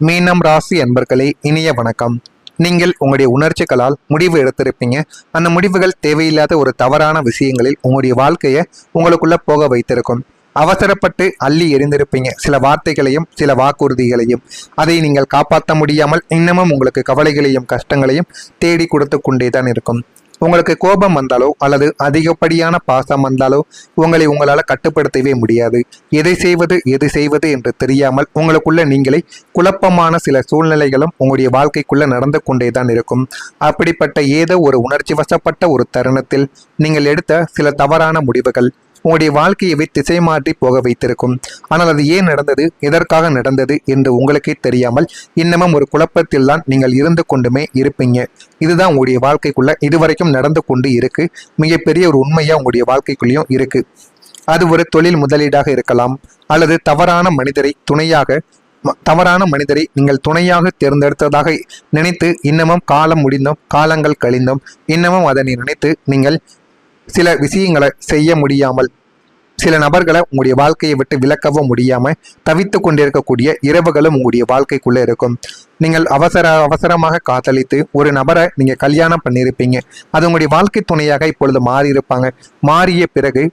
மீனம் ராசி அன்பர்களே, இனிய வணக்கம். நீங்கள் உங்களுடைய உணர்ச்சிகளால் முடிவு எடுத்திருப்பீங்க. அந்த முடிவுகள் தேவையில்லாத ஒரு தவறான விஷயங்களில் உங்களுடைய வாழ்க்கையை உங்களுக்குள்ள போக வைத்திருக்கும். அவசரப்பட்டு அள்ளி எறிந்திருப்பீங்க சில வார்த்தைகளையும் சில வாக்குறுதிகளையும். அதை நீங்கள் காப்பாற்ற முடியாமல் இன்னமும் உங்களுக்கு கவலைகளையும் கஷ்டங்களையும் தேடி கொடுத்து கொண்டேதான் இருக்கும். உங்களுக்கு கோபம் வந்தாலோ அல்லது அதிகப்படியான பாசம் வந்தாலோ உங்களால் கட்டுப்படுத்தவே முடியாது. எது செய்வது என்று தெரியாமல் உங்களுக்குள்ள நீங்களே குழப்பமான சில சூழ்நிலைகளும் உங்களுடைய வாழ்க்கைக்குள்ள நடந்து கொண்டேதான் இருக்கும். அப்படிப்பட்ட ஏதோ ஒரு உணர்ச்சி வசப்பட்ட ஒரு தருணத்தில் நீங்கள் எடுத்த சில தவறான முடிவுகள் உங்களுடைய வாழ்க்கையவே திசை மாற்றி போக வைத்திருக்கும். ஆனால் அது ஏன் நடந்தது, எதற்காக நடந்தது என்று உங்களுக்கே தெரியாமல் இன்னமும் ஒரு குழப்பத்தில் தான் நீங்கள் இருந்து கொண்டுமே இருப்பீங்க. இதுதான் உங்களுடைய வாழ்க்கைக்குள்ள இதுவரைக்கும் நடந்து கொண்டு இருக்கு. மிகப்பெரிய ஒரு உண்மையா உங்களுடைய வாழ்க்கைக்குள்ளேயும் இருக்கு. அது ஒரு தொழில் முதலீடாக இருக்கலாம், அல்லது தவறான மனிதரை நீங்கள் துணையாக தேர்ந்தெடுத்ததாக நினைத்து இன்னமும் காலம் முடிந்தும் காலங்கள் கழிந்தும் இன்னமும் அதனை நினைத்து நீங்கள் சில விஷயங்களை செய்ய முடியாமல், சில நபர்களை உங்களுடைய வாழ்க்கையை விட்டு விலக்கவும் முடியாமல் தவித்து கொண்டிருக்கக்கூடிய இரவுகளும் உங்களுடைய வாழ்க்கைக்குள்ளே இருக்கும். நீங்கள் அவசரமாக காதலித்து ஒரு நபரை நீங்கள் கல்யாணம் பண்ணியிருப்பீங்க. அது உங்களுடைய வாழ்க்கை துணையாக இப்பொழுது மாறியிருப்பாங்க. மாறிய பிறகு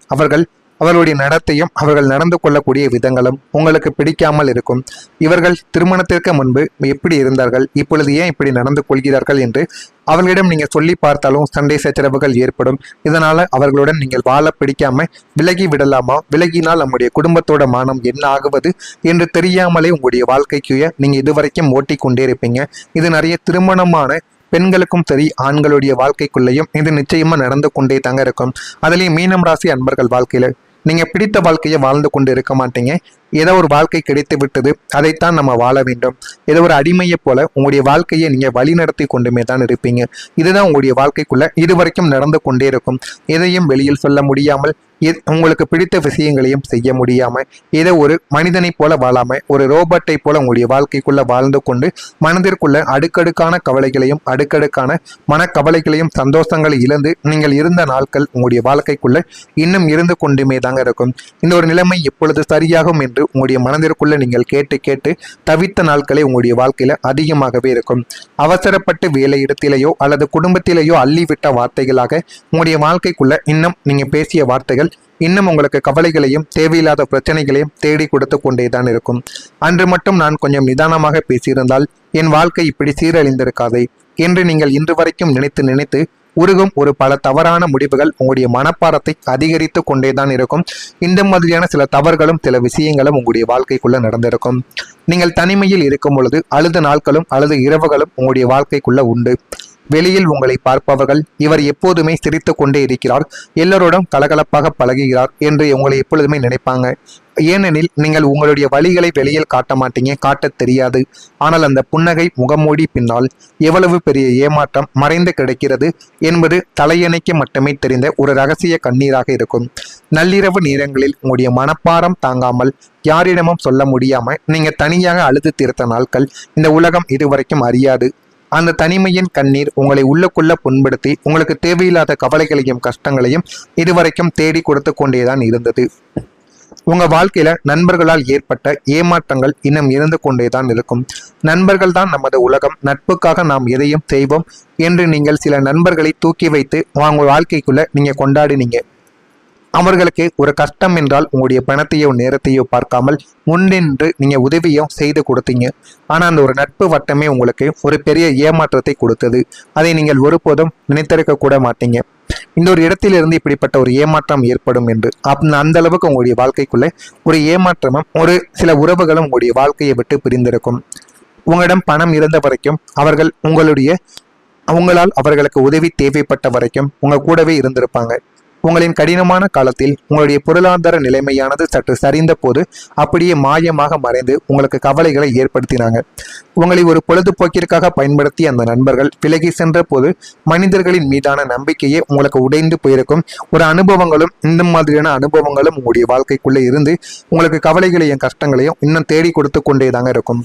அவர்களுடைய நடத்தையும் அவர்கள் நடந்து கொள்ளக்கூடிய விதங்களும் உங்களுக்கு பிடிக்காமல் இருக்கும். இவர்கள் திருமணத்திற்கு முன்பு எப்படி இருந்தார்கள், இப்பொழுது ஏன் இப்படி நடந்து கொள்கிறார்கள் என்று அவர்களிடம் நீங்கள் சொல்லி பார்த்தாலும் சண்டை சச்சரவுகள் ஏற்படும். இதனால அவர்களுடன் நீங்கள் வாழ பிடிக்காம விலகி விடலாமா, விலகினால் நம்முடைய குடும்பத்தோட மானம் என்ன ஆகுவது என்று தெரியாமலே உங்களுடைய வாழ்க்கைக்கு நீங்கள் இதுவரைக்கும் ஓட்டிக்கொண்டே இருப்பீங்க. இது நிறைய திருமணமான பெண்களுக்கும் சரி ஆண்களுடைய வாழ்க்கைக்குள்ளேயும் இது நிச்சயமா நடந்து கொண்டே தாங்க இருக்கும். அதுலேயும் மீனம் ராசி அன்பர்கள் வாழ்க்கையில நீங்க பிடித்த வாழ்க்கையை வாழ்ந்து கொண்டு இருக்க மாட்டீங்க. ஏதோ ஒரு வாழ்க்கை கிடைத்து விட்டது, அதைத்தான் நம்ம வாழ வேண்டும். ஏதோ ஒரு அடிமையை போல உங்களுடைய வாழ்க்கையை நீங்க வழி நடத்தி கொண்டுமே தான் இருப்பீங்க. இதுதான் உங்களுடைய வாழ்க்கைக்குள்ள இதுவரைக்கும் நடந்து கொண்டே இருக்கும். எதையும் வெளியில் சொல்ல முடியாமல், உங்களுக்கு பிடித்த விஷயங்களையும் செய்ய முடியாம, ஏதோ ஒரு மனிதனை போல வாழாம ஒரு ரோபோட்டை போல உங்களுடைய வாழ்க்கைக்குள்ள வாழ்ந்து கொண்டு மனதிற்குள்ள அடுக்கடுக்கான கவலைகளையும் அடுக்கடுக்கான மனக்கவலைகளையும் சந்தோஷங்களை இழந்து நீங்கள் இருந்த நாட்கள் உங்களுடைய வாழ்க்கைக்குள்ள இன்னும் இருந்து கொண்டுமே தாங்க இருக்கும். இந்த ஒரு நிலைமை எப்பொழுது சரியாகும் என்று உங்களுடைய மனதிற்குள்ள நீங்கள் கேட்டு தவித்த நாட்களே உங்களுடைய வாழ்க்கையில அதிகமாகவே இருக்கும். அவசரப்பட்டு வேலை இடத்திலேயோ அல்லது குடும்பத்திலேயோ அள்ளிவிட்ட வார்த்தைகளாக உங்களுடைய வாழ்க்கைக்குள்ள இன்னும் நீங்க பேசிய வார்த்தைகள் இன்னும் உங்களுக்கு கவலைகளையும் தேவையில்லாத பிரச்சனைகளையும் தேடி கொடுத்து கொண்டேதான் இருக்கும். அன்று மட்டும் நான் கொஞ்சம் நிதானமாக பேசியிருந்தால் என் வாழ்க்கை இப்படி சீரழிந்திருக்காதே என்று நீங்கள் இன்று வரைக்கும் நினைத்து உருகும் ஒரு பல தவறான முடிவுகள் உங்களுடைய மனப்பாரத்தை அதிகரித்து கொண்டேதான் இருக்கும். இந்த மாதிரியான சில தவறுகளும் சில விஷயங்களும் உங்களுடைய வாழ்க்கைக்குள்ள நடந்திருக்கும். நீங்கள் தனிமையில் இருக்கும் பொழுது அழுத நாட்களும் அழுத இரவுகளும் உங்களுடைய வாழ்க்கைக்குள்ள உண்டு. வெளியில் உங்களை பார்ப்பவர்கள் இவர் எப்போதுமே சிரித்து கொண்டே இருக்கிறார், எல்லோருடன் கலகலப்பாக பழகுகிறார் என்று உங்களை எப்பொழுதுமே நினைப்பாங்க. ஏனெனில் நீங்கள் உங்களுடைய வழிகளை வெளியில் காட்ட மாட்டீங்க, காட்ட தெரியாது. ஆனால் அந்த புன்னகை முகமூடி பின்னால் எவ்வளவு பெரிய ஏமாற்றம் மறைந்து கிடக்கிறது என்பது தலையணைக்கு மட்டுமே தெரிந்த ஒரு ரகசிய கண்ணீராக இருக்கும். நள்ளிரவு நேரங்களில் உங்களுடைய மனப்பாரம் தாங்காமல் யாரிடமும் சொல்ல முடியாம நீங்க தனியாக அழுது தீர்த்த நாட்கள் இந்த உலகம் இதுவரைக்கும் அறியாது. அந்த தனிமையின் கண்ணீர் உங்களை உள்ளுக்குள்ள புண்படுத்தி உங்களுக்கு தேவையில்லாத கவலைகளையும் கஷ்டங்களையும் இதுவரைக்கும் தேடி கொடுத்து கொண்டேதான் இருந்தது. உங்க வாழ்க்கையில நண்பர்களால் ஏற்பட்ட ஏமாற்றங்கள் இன்னும் இருந்து கொண்டேதான் இருக்கும். நண்பர்கள் தான் நமது உலகம், நட்புக்காக நாம் எதையும் செய்வோம் என்று நீங்கள் சில நண்பர்களை தூக்கி வைத்து உங்க வாழ்க்கைக்குள்ள நீங்க கொண்டாடினீங்க. அவர்களுக்கு ஒரு கஷ்டம் என்றால் உங்களுடைய பணத்தையோ நேரத்தையோ பார்க்காமல் முன்னின்று நீங்க உதவியும் செய்து கொடுத்தீங்க. ஆனா அந்த ஒரு நட்பு வட்டமே உங்களுக்கு ஒரு பெரிய ஏமாற்றத்தை கொடுத்தது. அதை நீங்கள் ஒருபோதும் நினைத்திருக்க கூட மாட்டீங்க. இந்த ஒரு இடத்திலிருந்து இப்படிப்பட்ட ஒரு ஏமாற்றம் ஏற்படும் என்று அந்த அளவுக்கு உங்களுடைய வாழ்க்கைக்குள்ள ஒரு ஏமாற்றமும் ஒரு சில உறவுகளும் உங்களுடைய வாழ்க்கையை விட்டு பிரிந்திருக்கும். உங்களிடம் பணம் இருந்த வரைக்கும் உங்களால் அவர்களுக்கு உதவி தேவைப்பட்ட வரைக்கும் உங்க கூடவே இருந்திருப்பாங்க. உங்களின் கடினமான காலத்தில் உங்களுடைய பொருளாதார நிலைமையானது சற்று சரிந்த போது அப்படியே மாயமாக மறைந்து உங்களுக்கு கவலைகளை ஏற்படுத்தினாங்க. உங்களை ஒரு பொழுதுபோக்கிற்காக பயன்படுத்தி அந்த நண்பர்கள் விலகி சென்ற போது மனிதர்களின் மீதான நம்பிக்கையே உங்களுக்கு உடைந்து போயிருக்கும். ஒரு அனுபவங்களும் இந்த மாதிரியான அனுபவங்களும் உங்களுடைய வாழ்க்கைக்குள்ளே இருந்து உங்களுக்கு கவலைகளையும் கஷ்டங்களையும் இன்னும் தேடி கொடுத்து கொண்டே தாங்க இருக்கும்.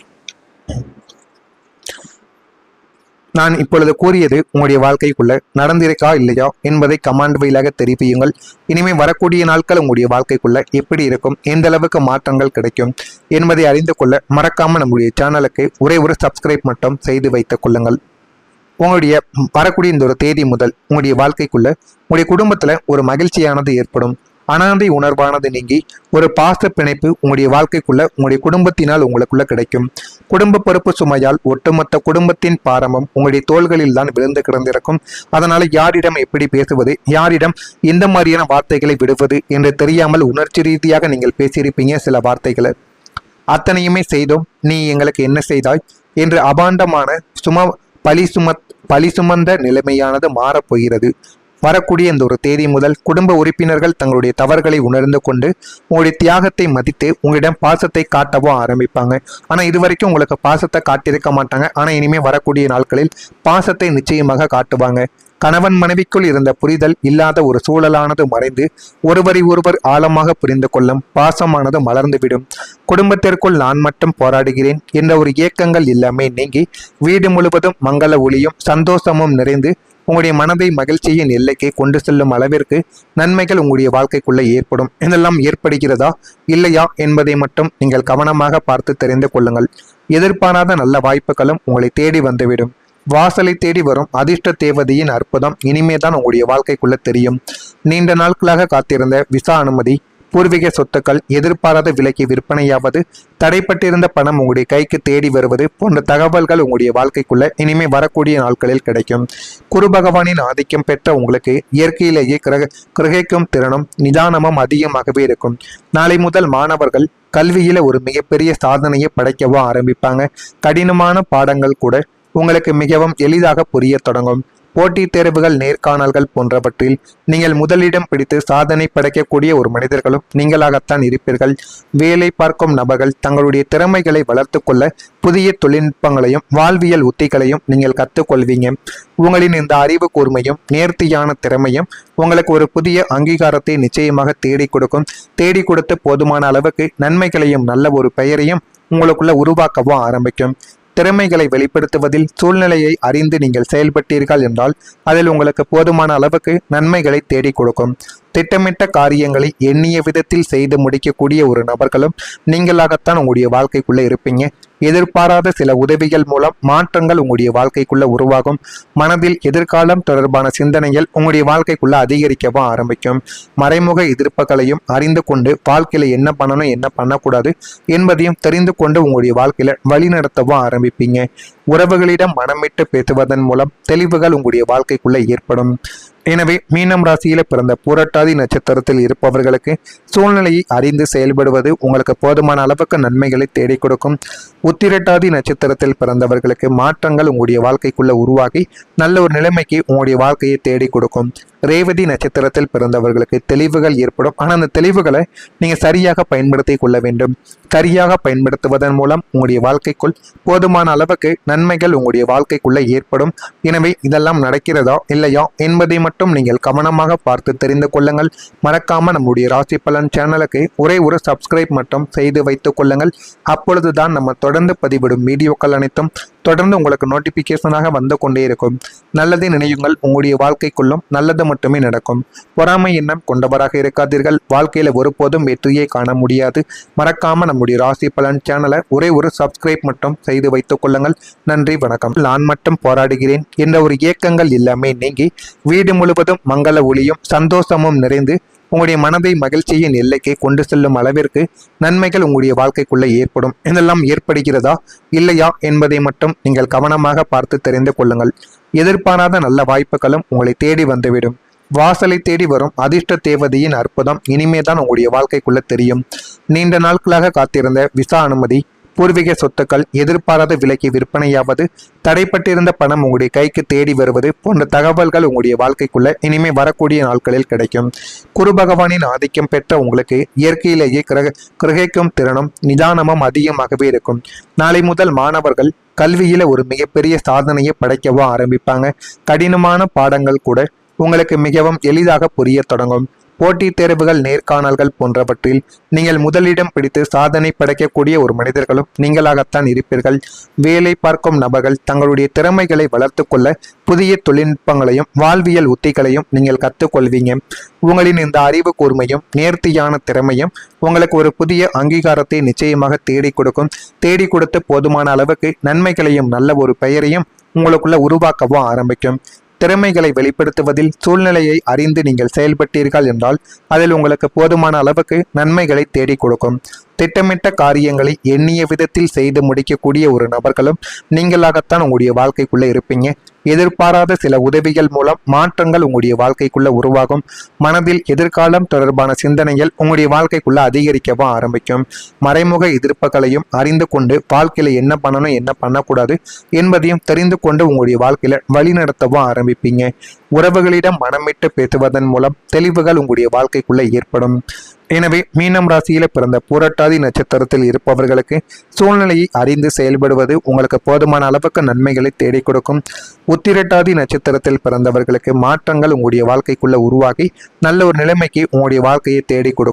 நான் இப்பொழுது கூறியது உங்களுடைய வாழ்க்கைக்குள்ள நடந்திருக்கா இல்லையா என்பதை கமெண்ட் வழியாக தெரிவியுங்கள். இனிமேல் வரக்கூடிய நாட்கள் உங்களுடைய வாழ்க்கைக்குள்ள எப்படி இருக்கும், எந்த அளவுக்கு மாற்றங்கள் கிடைக்கும் என்பதை அறிந்து கொள்ள மறக்காம நம்முடைய சேனலுக்கு ஒரே ஒரு சப்ஸ்கிரைப் மட்டும் செய்து வைத்துக் கொள்ளுங்கள். உங்களுடைய வரக்கூடிய இந்த ஒரு தேதி முதல் உங்களுடைய வாழ்க்கைக்குள்ள உங்களுடைய குடும்பத்துல ஒரு மகிழ்ச்சியானது ஏற்படும். அனாதை உணர்வானது நீங்கி ஒரு பாச பிணைப்பு உங்களுடைய வாழ்க்கைக்குள்ள உங்களுடைய குடும்பத்தினால் உங்களுக்குள்ள கிடைக்கும். குடும்ப பொறுப்பு சுமையால் ஒட்டுமொத்த குடும்பத்தின் பாரமும் உங்களுடைய தோள்களில் தான் விழுந்து கிடந்திருக்கும். அதனால யாரிடம் எப்படி பேசுவது, யாரிடம் இந்த மாதிரியான வார்த்தைகளை விடுவது என்று தெரியாமல் உணர்ச்சி ரீதியாக நீங்கள் பேசியிருப்பீங்க. சில வார்த்தைகளை அத்தனையுமே செய்தோம், நீ எங்களுக்கு என்ன செய்தாய் என்று அபாண்டமான பழி சுமந்த நிலைமையானது மாறப்போகிறது. வரக்கூடிய இந்த ஒரு தேதி முதல் குடும்ப உறுப்பினர்கள் தங்களுடைய தவறுகளை உணர்ந்து கொண்டு உங்களுடைய தியாகத்தை மதித்து உங்களிடம் பாசத்தை காட்டவோ ஆரம்பிப்பாங்க. ஆனால் இதுவரைக்கும் உங்களுக்கு பாசத்தை காட்டியிருக்க மாட்டாங்க. ஆனால் இனிமேல் வரக்கூடிய நாட்களில் பாசத்தை நிச்சயமாக காட்டுவாங்க. கணவன் மனைவிக்குள் இருந்த புரிதல் இல்லாத ஒரு சூழலானது மறைந்து ஒருவரை ஒருவர் ஆழமாக புரிந்து கொள்ளும் பாசமானது மலர்ந்துவிடும். குடும்பத்திற்குள் நான் மட்டும் போராடுகிறேன் என்ற ஒரு இயக்கங்கள் எல்லாமே நீங்கி வீடு முழுவதும் மங்கள ஒளியும் சந்தோஷமும் நிறைந்து உங்களுடைய மனதை மகிழ்ச்சியின் எல்லைக்கு கொண்டு செல்லும் அளவிற்கு நன்மைகள் உங்களுடைய வாழ்க்கைக்குள்ள ஏற்படும். இதெல்லாம் ஏற்படுகிறதா இல்லையா என்பதை மட்டும் நீங்கள் கவனமாக பார்த்து தெரிந்து கொள்ளுங்கள். எதிர்பாராத நல்ல வாய்ப்புகளும் உங்களை தேடி வந்துவிடும். வாசலை தேடி வரும் அதிர்ஷ்ட தேவதையின் அற்புதம் இனிமேதான் உங்களுடைய வாழ்க்கைக்குள்ள தெரியும். நீண்ட நாட்களாக காத்திருந்த விசா அனுமதி, பூர்வீக சொத்துக்கள் எதிர்பாராத விலைக்கு விற்பனையாவது, தடைப்பட்டிருந்த பணம் உங்களுடைய கைக்கு தேடி வருவது போன்ற தகவல்கள் உங்களுடைய வாழ்க்கைக்குள்ள இனிமே வரக்கூடிய நாட்களில் கிடைக்கும். குரு பகவானின் ஆதிக்கம் பெற்ற உங்களுக்கு இயற்கையிலேயே கிரகிக்கும் திறனும் நிதானமும் அதிகமாகவே இருக்கும். நாளை முதல் மாணவர்கள் கல்வியில ஒரு மிகப்பெரிய சாதனையை படைக்கவோ ஆரம்பிப்பாங்க. கடினமான பாடங்கள் கூட உங்களுக்கு மிகவும் எளிதாக புரிய தொடங்கும். போட்டித் தேர்வுகள், நேர்காணல்கள் போன்றவற்றில் நீங்கள் முதலிடம் பிடித்து சாதனை படைக்கக்கூடிய ஒரு மனிதர்களும் நீங்களாகத்தான் இருப்பீர்கள். வேலை பார்க்கும் நபர்கள் தங்களுடைய திறமைகளை வளர்த்து கொள்ள புதிய தொழில்நுட்பங்களையும் வாழ்வியல் உத்திகளையும் நீங்கள் கற்றுக்கொள்வீங்க. உங்களின் இந்த அறிவு கூர்மையும் நேர்த்தியான திறமையும் உங்களுக்கு ஒரு புதிய அங்கீகாரத்தை நிச்சயமாக தேடி கொடுக்கும். தேடி கொடுத்து போதுமான அளவுக்கு நன்மைகளையும் நல்ல ஒரு பெயரையும் உங்களுக்குள்ள உருவாக்கவும் ஆரம்பிக்கும். திறமைகளை வெளிப்படுத்துவதில் சூழ்நிலையை அறிந்து நீங்கள் செயல்பட்டீர்கள் என்றால் அதில் உங்களுக்கு போதுமான அளவுக்கு நன்மைகளை தேடி கொடுக்கும். திட்டமிட்ட காரியங்களை எண்ணிய விதத்தில் செய்து முடிக்கக்கூடிய ஒரு நபர்களும் நீங்களாகத்தான் உங்களுடைய வாழ்க்கைக்குள்ள இருப்பீங்க. எதிர்பாராத சில உதவிகள் மூலம் மாற்றங்கள் உங்களுடைய வாழ்க்கைக்குள்ள உருவாகும். மனதில் எதிர்காலம் தொடர்பான சிந்தனைகள் உங்களுடைய வாழ்க்கைக்குள்ள அதிகரிக்கவும் ஆரம்பிக்கும். மறைமுக எதிர்ப்புகளையும் அறிந்து கொண்டு வாழ்க்கையில என்ன பண்ணணும், என்ன பண்ணக்கூடாது என்பதையும் தெரிந்து கொண்டு உங்களுடைய வாழ்க்கையில வழிநடத்தவும் ஆரம்பிப்பீங்க. உறவுகளிடம் மனமிட்டு பேசுவதன் மூலம் தெளிவுகள் உங்களுடைய வாழ்க்கைக்குள்ள ஏற்படும். எனவே மீனம் ராசியில பிறந்த பூரட்டாதி நட்சத்திரத்தில் இருப்பவர்களுக்கு சூழ்நிலையை அறிந்து செயல்படுவது உங்களுக்கு போதுமான அளவுக்கு நன்மைகளை தேடி கொடுக்கும். உத்திரட்டாதி நட்சத்திரத்தில் பிறந்தவர்களுக்கு மாற்றங்கள் உங்களுடைய வாழ்க்கைக்குள்ள உருவாகி நல்ல ஒரு நிலைமைக்கு உங்களுடைய வாழ்க்கையை தேடி கொடுக்கும். ரேவதி நட்சத்திரத்தில் பிறந்தவர்களுக்கு தெளிவுகள் ஏற்படும். ஆனால் அந்த தெளிவுகளை நீங்க சரியாக பயன்படுத்தி கொள்ள வேண்டும். சரியாக பயன்படுத்துவதன் மூலம் உங்களுடைய வாழ்க்கைக்குள் போதுமான அளவுக்கு நன்மைகள் உங்களுடைய வாழ்க்கைக்குள்ள ஏற்படும். எனவே இதெல்லாம் நடக்கிறதா இல்லையா என்பதை மட்டும் நீங்கள் கவனமாக பார்த்து தெரிந்து கொள்ளுங்கள். மறக்காம நம்முடைய ராசி பலன் சேனலுக்கு ஒரே ஒரு சப்ஸ்கிரைப் மட்டும் செய்து வைத்துக் கொள்ளுங்கள். அப்பொழுதுதான் நம்ம தொடர்ந்து பதிவிடும் வீடியோக்கள் அனைத்தும் தொடர்ந்து உங்களுக்கு நோட்டிபிகேஷனாக வந்து கொண்டே இருக்கும். நல்லதை நினையுங்கள், உங்களுடைய வாழ்க்கைக்குள்ளும் நல்லது மட்டுமே நடக்கும். பொறாமை எண்ணம் கொண்டவராக இருக்காதீர்கள். வாழ்க்கையில ஒருபோதும் வெற்றியை காண முடியாது. மறக்காம நம்முடைய ராசி பலன் சேனலை ஒரே ஒரு சப்ஸ்கிரைப் மட்டும் செய்து வைத்துக் கொள்ளுங்கள். நன்றி, வணக்கம். நான் மட்டும் போராடுகிறேன் என்ற ஒரு இயக்கங்கள் எல்லாமே நீங்கி வீடு முழுவதும் மங்கள ஒளியும் சந்தோஷமும் நிறைந்து உங்களுடைய மனதை மகிழ்ச்சியின் எல்லைக்கு கொண்டு செல்லும் அளவிற்கு நன்மைகள் உங்களுடைய வாழ்க்கைக்குள்ள ஏற்படும். இதெல்லாம் ஏற்படுகிறதா இல்லையா என்பதை மட்டும் நீங்கள் கவனமாக பார்த்து தெரிந்து கொள்ளுங்கள். எதிர்பாராத நல்ல வாய்ப்புகளும் உங்களை தேடி வந்துவிடும். வாசலை தேடி வரும் அதிர்ஷ்ட தேவதையின் அற்புதம் இனிமேதான் உங்களுடைய வாழ்க்கைக்குள்ள தெரியும். நீண்ட நாட்களாக காத்திருந்த விசா அனுமதி, பூர்வீக சொத்துக்கள் எதிர்பாராத விலைக்கு விற்பனையாவது, தடைப்பட்டிருந்த பணம் உங்களுடைய கைக்கு தேடி வருவது போன்ற தகவல்கள் உங்களுடைய வாழ்க்கைக்குள்ள இனிமே வரக்கூடிய நாட்களில் கிடைக்கும். குரு பகவானின் ஆதிக்கம் பெற்ற உங்களுக்கு இயற்கையிலேயே கிரகிக்கும் திறனும் நிதானமும் அதிகமாகவே இருக்கும். நாளை முதல் மாணவர்கள் கல்வியில ஒரு மிகப்பெரிய சாதனையை படைக்கவோ ஆரம்பிப்பாங்க. கடினமான பாடங்கள் கூட உங்களுக்கு மிகவும் எளிதாக புரிய தொடங்கும். போட்டித் தேர்வுகள், நேர்காணல்கள் போன்றவற்றில் நீங்கள் முதலிடம் பிடித்து சாதனை படைக்கக்கூடிய ஒரு மனிதர்களும் நீங்களாகத்தான் இருப்பீர்கள். வேலை பார்க்கும் நபர்கள் தங்களுடைய திறமைகளை வளர்த்து கொள்ள புதிய தொழில்நுட்பங்களையும் வாழ்வியல் உத்திகளையும் நீங்கள் கற்றுக்கொள்வீங்க. உங்களின் இந்த அறிவு கூர்மையும் நேர்த்தியான திறமையும் உங்களுக்கு ஒரு புதிய அங்கீகாரத்தை நிச்சயமாக தேடி கொடுத்து போதுமான அளவுக்கு நன்மைகளையும் நல்ல ஒரு பெயரையும் உங்களுக்குள்ள உருவாக்கவும் ஆரம்பிக்கும். திறமைகளை வெளிப்படுத்துவதில் சூழ்நிலையை அறிந்து நீங்கள் செயல்பட்டீர்கள் என்றால் அதில் உங்களுக்கு போதுமான அளவுக்கு நன்மைகளை தேடி கொடுக்கும். திட்டமிட்ட காரியங்களை எண்ணிய விதத்தில் செய்து முடிக்கக்கூடிய ஒரு நபர்களும் நீங்களாகத்தான் உங்களுடைய வாழ்க்கைக்குள்ள இருப்பீங்க. எதிர்பாராத சில உதவிகள் மூலம் மாற்றங்கள் உங்களுடைய வாழ்க்கைக்குள்ள உருவாகும். மனதில் எதிர்காலம் தொடர்பான சிந்தனைகள் உங்களுடைய வாழ்க்கைக்குள்ள அதிகரிக்கவும் ஆரம்பிக்கும். மறைமுக எதிர்ப்புகளையும் அறிந்து கொண்டு வாழ்க்கையில என்ன பண்ணணும் என்ன பண்ணக்கூடாது என்பதையும் தெரிந்து கொண்டு உங்களுடைய வாழ்க்கையில வழிநடத்தவும் ஆரம்பிப்பீங்க. உறவுகளிடம் மனமிட்டு பேசுவதன் மூலம் தெளிவுகள் உங்களுடைய வாழ்க்கைக்குள்ள ஏற்படும். எனவே மீனம் ராசியில பிறந்த பூரட்டாதி நட்சத்திரத்தில் இருப்பவர்களுக்கு சூழ்நிலையை அறிந்து செயல்படுவது உங்களுக்கு போதுமான அளவுக்கு நன்மைகளை தேடி கொடுக்கும். உத்திரட்டாதி நட்சத்திரத்தில் பிறந்தவர்களுக்கு மாற்றங்கள் உங்களுடைய வாழ்க்கைக்குள்ள உருவாகி நல்ல ஒரு நிலைமைக்கு உங்களுடைய வாழ்க்கையை தேடி கொடுக்கும்.